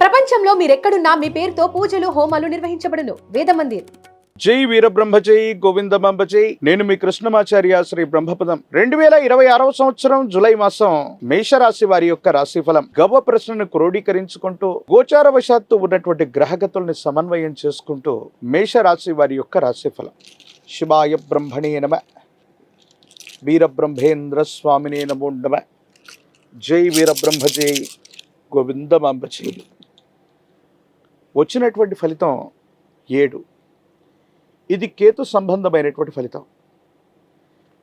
ప్రపంచంలో మీరెక్కడున్నా మీ పేరుతో పూజలు హోమాలు నిర్వహించబడును. వేద మందిర్. జై వీరబ్రహ్మ జై గోవిందమాంబ జై. నేను మీ కృష్ణమాచార్య శ్రీ బ్రహ్మపదం. 2026వ సంవత్సరం జులై మాసం మేషరాశి వారి యొక్క రాశిఫలం. గవ్వ ప్రశ్నను క్రోడీకరించుకుంటూ గోచారవశాత్తు ఉన్నటువంటి గ్రహగతుల్ని సమన్వయం చేసుకుంటూ మేషరాశి వారి యొక్క రాశిఫలం. శివాయ బ్రహ్మణే నమ. వీరబ్రహ్మేంద్ర స్వామినే నమో నమ. జై వీరబ్రహ్మ జై గోవిందమాంబ జై. వచ్చినటువంటి ఫలితం 7. ఇది కేతు సంబంధమైనటువంటి ఫలితం.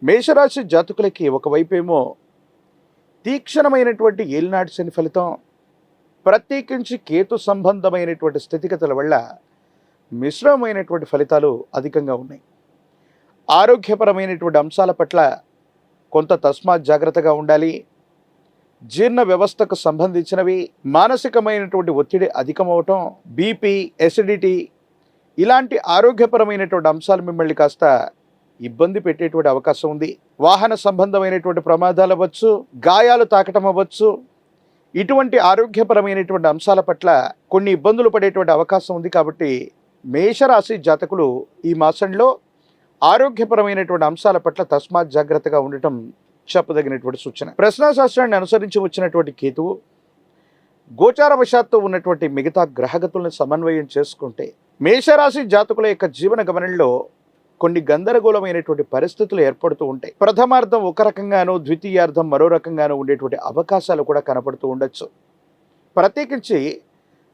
మేషరాశి జాతకులకి ఒకవైపేమో తీక్షణమైనటువంటి ఏలినాటి శని ఫలితం, ప్రత్యేకించి కేతు సంబంధమైనటువంటి స్థితిగతుల వల్ల మిశ్రమమైనటువంటి ఫలితాలు అధికంగా ఉన్నాయి. ఆరోగ్యపరమైనటువంటి అంశాల పట్ల కొంత తస్మాత్ జాగ్రత్తగా ఉండాలి. జీర్ణ వ్యవస్థకు సంబంధించినవి, మానసికమైనటువంటి ఒత్తిడి అధికమవటం, బీపీ, ఎసిడిటీ ఇలాంటి ఆరోగ్యపరమైనటువంటి అంశాలు మిమ్మల్ని కాస్త ఇబ్బంది పెట్టేటువంటి అవకాశం ఉంది. వాహన సంబంధమైనటువంటి ప్రమాదాలు అవ్వచ్చు, గాయాలు తాకటం అవ్వచ్చు. ఇటువంటి ఆరోగ్యపరమైనటువంటి అంశాల పట్ల కొన్ని ఇబ్బందులు పడేటువంటి అవకాశం ఉంది. కాబట్టి మేషరాశి జాతకులు ఈ మాసంలో ఆరోగ్యపరమైనటువంటి అంశాల పట్ల తస్మాత్ జాగ్రత్తగా ఉండటం చెప్పదగినటువంటి సూచన. ప్రశ్నాశాస్త్రాన్ని అనుసరించి వచ్చినటువంటి కేతువు గోచారవశాత్తు ఉన్నటువంటి మిగతా గ్రహగతులను సమన్వయం చేసుకుంటే మేషరాశి జాతకుల యొక్క జీవన గమనంలో కొన్ని గందరగోళమైనటువంటి పరిస్థితులు ఏర్పడుతూ ఉంటాయి. ప్రథమార్థం ఒక రకంగానూ, ద్వితీయార్థం మరో రకంగానూ ఉండేటువంటి అవకాశాలు కూడా కనపడుతూ ఉండొచ్చు. ప్రత్యేకించి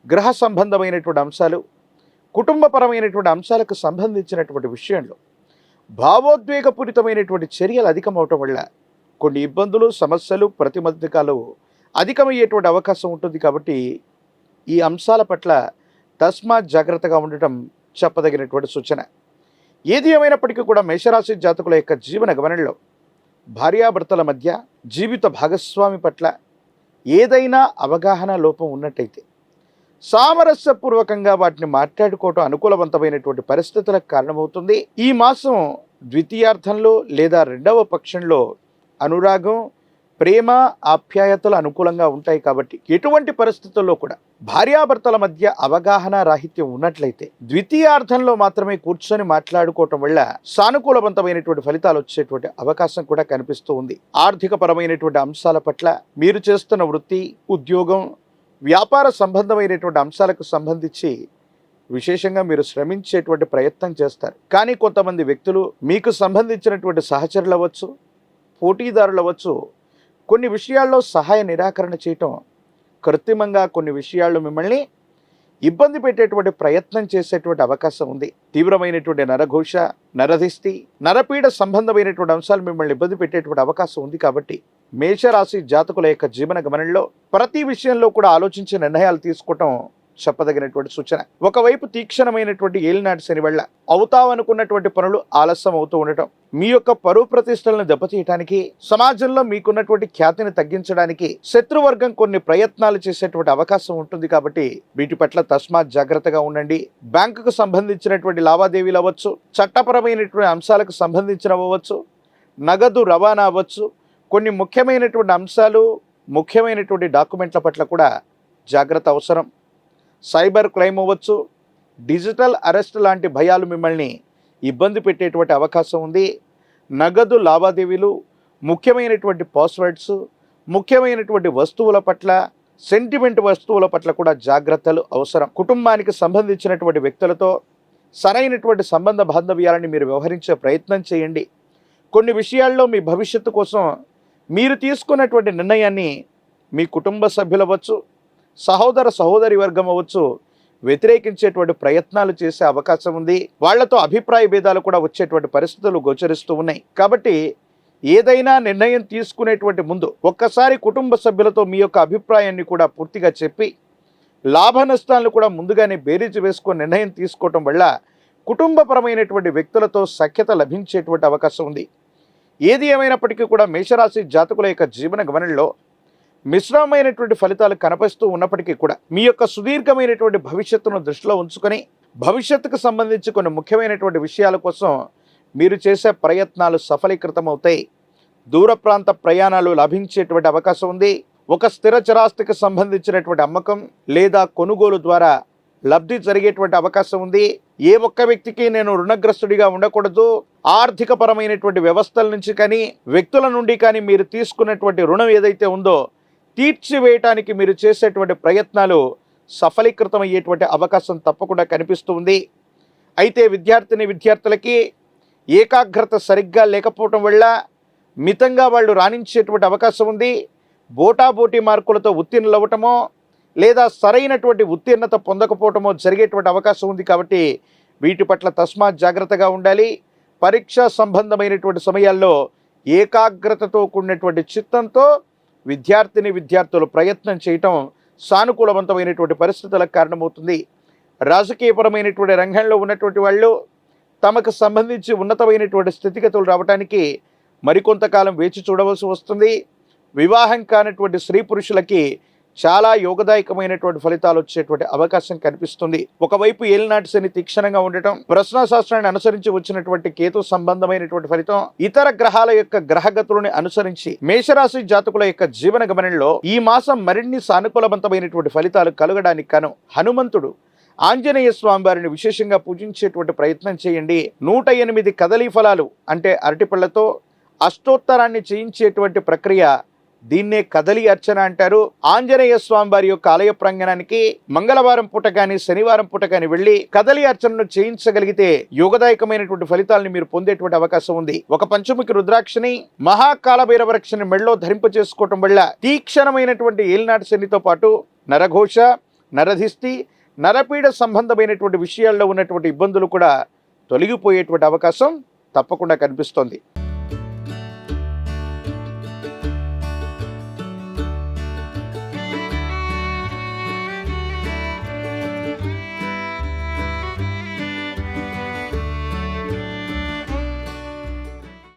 గ్రహ సంబంధమైనటువంటి అంశాలు, కుటుంబపరమైనటువంటి అంశాలకు సంబంధించినటువంటి విషయంలో భావోద్వేగపూరితమైనటువంటి చర్యలు అధికమవటం వల్ల కొన్ని ఇబ్బందులు, సమస్యలు, ప్రతిబంధకాలు అధికమయ్యేటువంటి అవకాశం ఉంటుంది. కాబట్టి ఈ అంశాల పట్ల తస్మాత్ జాగ్రత్తగా ఉండటం చెప్పదగినటువంటి సూచన. ఏది ఏమైనప్పటికీ కూడా మేషరాశి జాతకుల యొక్క జీవన గమనంలో భార్యాభర్తల మధ్య, జీవిత భాగస్వామి పట్ల ఏదైనా అవగాహన లోపం ఉన్నట్టయితే సామరస్యపూర్వకంగా వాటిని మాట్లాడుకోవటం అనుకూలవంతమైనటువంటి పరిస్థితులకు కారణమవుతుంది. ఈ మాసం ద్వితీయార్థంలో లేదా రెండవ పక్షంలో అనురాగం, ప్రేమ, ఆప్యాయతలు అనుకూలంగా ఉంటాయి. కాబట్టి ఎటువంటి పరిస్థితుల్లో కూడా భార్యాభర్తల మధ్య అవగాహన రాహిత్యం ఉన్నట్లయితే ద్వితీయార్థంలో మాత్రమే కూర్చొని మాట్లాడుకోవటం వల్ల సానుకూలవంతమైనటువంటి ఫలితాలు వచ్చేటువంటి అవకాశం కూడా కనిపిస్తూ ఉంది. ఆర్థిక పరమైనటువంటి అంశాల పట్ల, మీరు చేస్తున్న వృత్తి, ఉద్యోగం, వ్యాపార సంబంధమైనటువంటి అంశాలకు సంబంధించి విశేషంగా మీరు శ్రమించేటువంటి ప్రయత్నం చేస్తారు. కానీ కొంతమంది వ్యక్తులు, మీకు సంబంధించినటువంటి సహచరులు అవ్వచ్చు, పోటీదారులు అవ్వచ్చు, కొన్ని విషయాల్లో సహాయ నిరాకరణ చేయటం, కృత్రిమంగా కొన్ని విషయాల్లో మిమ్మల్ని ఇబ్బంది పెట్టేటువంటి ప్రయత్నం చేసేటువంటి అవకాశం ఉంది. తీవ్రమైనటువంటి నరఘోష, నరదిష్టి, నరపీడ సంబంధమైనటువంటి అంశాలు మిమ్మల్ని ఇబ్బంది పెట్టేటువంటి అవకాశం ఉంది. కాబట్టి మేషరాశి జాతకుల యొక్క జీవన గమనంలో ప్రతి విషయంలో కూడా ఆలోచించి నిర్ణయాలు తీసుకోవటం చెప్పదగినటువంటి సూచన. ఒకవైపు తీక్షణమైనటువంటి ఏలినాటి శని వల్ల అవుతావనుకున్నటువంటి పనులు ఆలస్యం అవుతూ ఉండటం, మీ యొక్క పరువు ప్రతిష్టలను దెబ్బతీయటానికి, సమాజంలో మీకున్నటువంటి ఖ్యాతిని తగ్గించడానికి శత్రువర్గం కొన్ని ప్రయత్నాలు చేసేటువంటి అవకాశం ఉంటుంది. కాబట్టి వీటి పట్ల తస్మాత్ జాగ్రత్తగా ఉండండి. బ్యాంకుకు సంబంధించినటువంటి లావాదేవీలు అవ్వచ్చు, చట్టపరమైనటువంటి అంశాలకు సంబంధించినవచ్చు, నగదు రవాణా అవ్వచ్చు, కొన్ని ముఖ్యమైనటువంటి అంశాలు, ముఖ్యమైనటువంటి డాక్యుమెంట్ల పట్ల కూడా జాగ్రత్త అవసరం. సైబర్ క్రైమ్ అవ్వచ్చు, డిజిటల్ అరెస్ట్ లాంటి భయాలు మిమ్మల్ని ఇబ్బంది పెట్టేటువంటి అవకాశం ఉంది. నగదు లావాదేవీలు, ముఖ్యమైనటువంటి పాస్వర్డ్స్, ముఖ్యమైనటువంటి వస్తువుల పట్ల, సెంటిమెంట్ వస్తువుల పట్ల కూడా జాగ్రత్తలు అవసరం. కుటుంబానికి సంబంధించినటువంటి వ్యక్తులతో సరైనటువంటి సంబంధ బాంధవ్యాలని మీరు వ్యవహరించే ప్రయత్నం చేయండి. కొన్ని విషయాల్లో మీ భవిష్యత్తు కోసం మీరు తీసుకున్నటువంటి నిర్ణయాన్ని మీ కుటుంబ సభ్యులు అవ్వచ్చు, సహోదర సహోదరి వర్గం అవ్వచ్చు, వ్యతిరేకించేటువంటి ప్రయత్నాలు చేసే అవకాశం ఉంది. వాళ్లతో అభిప్రాయ భేదాలు కూడా వచ్చేటువంటి పరిస్థితులు గోచరిస్తూ ఉన్నాయి. కాబట్టి ఏదైనా నిర్ణయం తీసుకునేటువంటి ముందు ఒక్కసారి కుటుంబ సభ్యులతో మీ యొక్క అభిప్రాయాన్ని కూడా పూర్తిగా చెప్పి లాభ నష్టాలను కూడా ముందుగానే బేరీజు వేసుకొని నిర్ణయం తీసుకోవటం వల్ల కుటుంబపరమైనటువంటి వ్యక్తులతో సఖ్యత లభించేటువంటి అవకాశం ఉంది. ఏది ఏమైనప్పటికీ కూడా మేషరాశి జాతకుల యొక్క జీవన గమనంలో మిశ్రమమైనటువంటి ఫలితాలు కనిపిస్తూ ఉన్నప్పటికీ కూడా మీ యొక్క సుదీర్ఘమైనటువంటి భవిష్యత్తును దృష్టిలో ఉంచుకొని భవిష్యత్తుకు సంబంధించి కొన్ని ముఖ్యమైనటువంటి విషయాల కోసం మీరు చేసే ప్రయత్నాలు సఫలీకృతం అవుతాయి. దూర ప్రాంత ప్రయాణాలు లభించేటువంటి అవకాశం ఉంది. ఒక స్థిర చరాస్తికి సంబంధించినటువంటి అమ్మకం లేదా కొనుగోలు ద్వారా లబ్ధి జరిగేటువంటి అవకాశం ఉంది. ఏ ఒక్క వ్యక్తికి నేను రుణగ్రస్తుడిగా ఉండకూడదు, ఆర్థిక పరమైనటువంటి వ్యవస్థల నుంచి కానీ వ్యక్తుల నుండి కానీ మీరు తీసుకున్నటువంటి రుణం ఏదైతే ఉందో తీర్చివేయటానికి మీరు చేసేటువంటి ప్రయత్నాలు సఫలీకృతమయ్యేటువంటి అవకాశం తప్పకుండా కనిపిస్తుంది. అయితే విద్యార్థులకి ఏకాగ్రత సరిగ్గా లేకపోవటం వల్ల మితంగా వాళ్ళు రాణించేటువంటి అవకాశం ఉంది. బోటాబోటీ మార్కులతో ఉత్తీర్ణులవ్వటమో లేదా సరైనటువంటి ఉత్తీర్ణత పొందకపోవటమో జరిగేటువంటి అవకాశం ఉంది. కాబట్టి వీటి పట్ల తస్మాత్ జాగ్రత్తగా ఉండాలి. పరీక్షా సంబంధమైనటువంటి సమయాల్లో ఏకాగ్రతతో కూడినటువంటి చిత్తంతో విద్యార్థులు ప్రయత్నం చేయటం సానుకూలవంతమైనటువంటి పరిస్థితులకు కారణమవుతుంది. రాజకీయపరమైనటువంటి రంగంలో ఉన్నటువంటి వాళ్ళు తమకు సంబంధించి ఉన్నతమైనటువంటి స్థితిగతులు రావడానికి మరికొంతకాలం వేచి చూడవలసి వస్తుంది. వివాహం కానటువంటి స్త్రీ పురుషులకి చాలా యోగదాయకమైనటువంటి ఫలితాలు వచ్చేటువంటి అవకాశం కనిపిస్తుంది. ఒకవైపు ఏలినాటి శని తీక్షణంగా ఉండటం, ప్రశ్నాశాస్త్రాన్ని అనుసరించి వచ్చినటువంటి కేతు సంబంధమైనటువంటి ఫలితం, ఇతర గ్రహాల యొక్క గ్రహగతులను అనుసరించి మేషరాశి జాతకుల యొక్క జీవన గమనంలో ఈ మాసం మరిన్ని సానుకూలవంతమైనటువంటి ఫలితాలు కలగడానికి కాను హనుమంతుడు ఆంజనేయ స్వామి వారిని విశేషంగా పూజించేటువంటి ప్రయత్నం చేయండి. 108 కదలీ ఫలాలు అంటే అరటిపళ్లతో అష్టోత్తరాన్ని చేయించేటువంటి ప్రక్రియ, దీన్నే కదలి అర్చన అంటారు. ఆంజనేయ స్వామి వారి యొక్క ఆలయ ప్రాంగణానికి మంగళవారం పూట కానీ శనివారం పూట కానీ వెళ్ళి కదలి అర్చనను చేయించగలిగితే యోగదాయకమైనటువంటి ఫలితాలను మీరు పొందేటువంటి అవకాశం ఉంది. ఒక పంచముఖి రుద్రాక్షని మహాకాలభైరవరక్షని మెడలో ధరింప చేసుకోవటం వల్ల తీక్షణమైనటువంటి ఏలినాటి శనితో పాటు నరఘోష, నరధిష్టి, నరపీడ సంబంధమైనటువంటి విషయాల్లో ఉన్నటువంటి ఇబ్బందులు కూడా తొలగిపోయేటువంటి అవకాశం తప్పకుండా కనిపిస్తోంది.